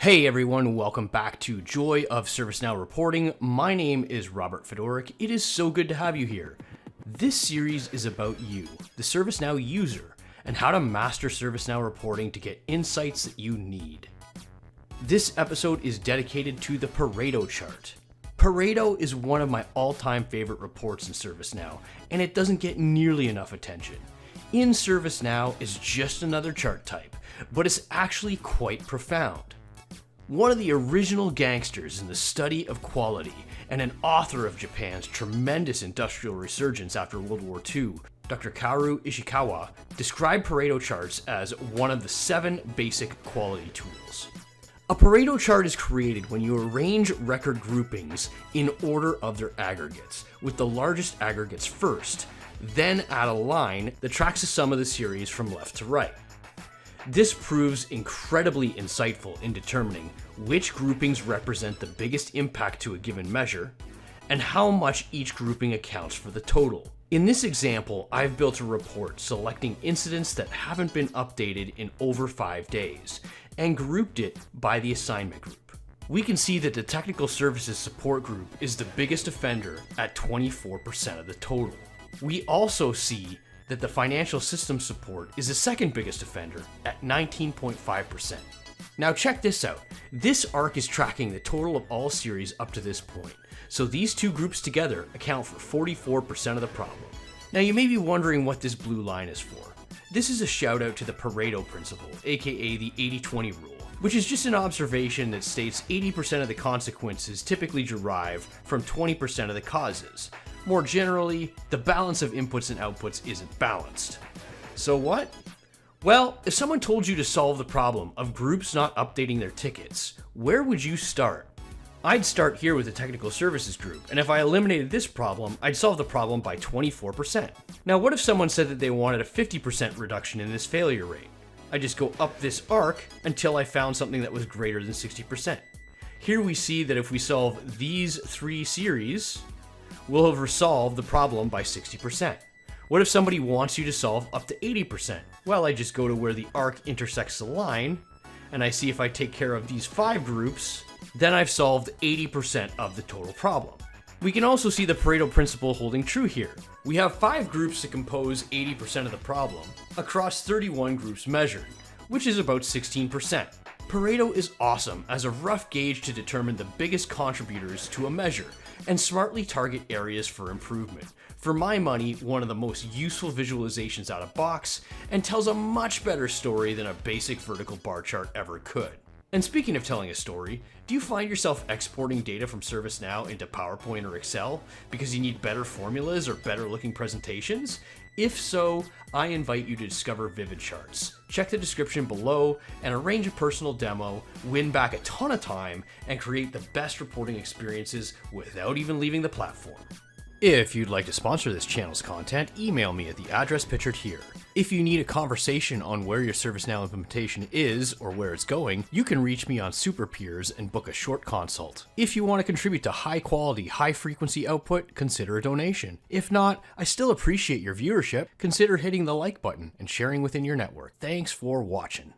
Hey everyone, welcome back to Joy of ServiceNow Reporting. My name is Robert Fedorik. It is so good to have you here. This series is about you, the ServiceNow user, and how to master ServiceNow reporting to get insights that you need. This episode is dedicated to the Pareto chart. Pareto is one of my all-time favorite reports in ServiceNow, and it doesn't get nearly enough attention. In ServiceNow is just another chart type, but it's actually quite profound. One of the original gangsters in the study of quality and an author of Japan's tremendous industrial resurgence after World War II, Dr. Kaoru Ishikawa, described Pareto charts as one of the 7 basic quality tools. A Pareto chart is created when you arrange record groupings in order of their aggregates, with the largest aggregates first, then add a line that tracks the sum of the series from left to right. This proves incredibly insightful in determining which groupings represent the biggest impact to a given measure, and how much each grouping accounts for the total. In this example, I've built a report selecting incidents that haven't been updated in over 5 days, and grouped it by the assignment group. We can see that the technical services support group is the biggest offender at 24% of the total. We also see that the financial systems support is the second biggest offender at 19.5%. Now check this out. This arc is tracking the total of all series up to this point, so these two groups together account for 44% of the problem. Now you may be wondering what this blue line is for. This is a shout out to the Pareto principle, aka the 80-20 rule, which is just an observation that states 80% of the consequences typically derive from 20% of the causes. More generally, the balance of inputs and outputs isn't balanced. So what? Well, if someone told you to solve the problem of groups not updating their tickets, where would you start? I'd start here with the technical services group, and if I eliminated this problem, I'd solve the problem by 24%. Now what if someone said that they wanted a 50% reduction in this failure rate? I'd just go up this arc until I found something that was greater than 60%. Here we see that if we solve these 3 series, we'll have resolved the problem by 60%. What if somebody wants you to solve up to 80%? Well, I just go to where the arc intersects the line, and I see if I take care of these 5 groups, then I've solved 80% of the total problem. We can also see the Pareto principle holding true here. We have 5 groups that compose 80% of the problem across 31 groups measured, which is about 16%. Pareto is awesome as a rough gauge to determine the biggest contributors to a measure and smartly target areas for improvement. For my money, one of the most useful visualizations out of box, and tells a much better story than a basic vertical bar chart ever could. And speaking of telling a story, do you find yourself exporting data from ServiceNow into PowerPoint or Excel because you need better formulas or better looking presentations? If so, I invite you to discover Vivid Charts. Check the description below and arrange a personal demo, win back a ton of time, and create the best reporting experiences without even leaving the platform. If you'd like to sponsor this channel's content, email me at the address pictured here. If you need a conversation on where your ServiceNow implementation is or where it's going, you can reach me on Super Peers and book a short consult. If you want to contribute to high quality, high frequency output, consider a donation. If not, I still appreciate your viewership. Consider hitting the like button and sharing within your network. Thanks for watching.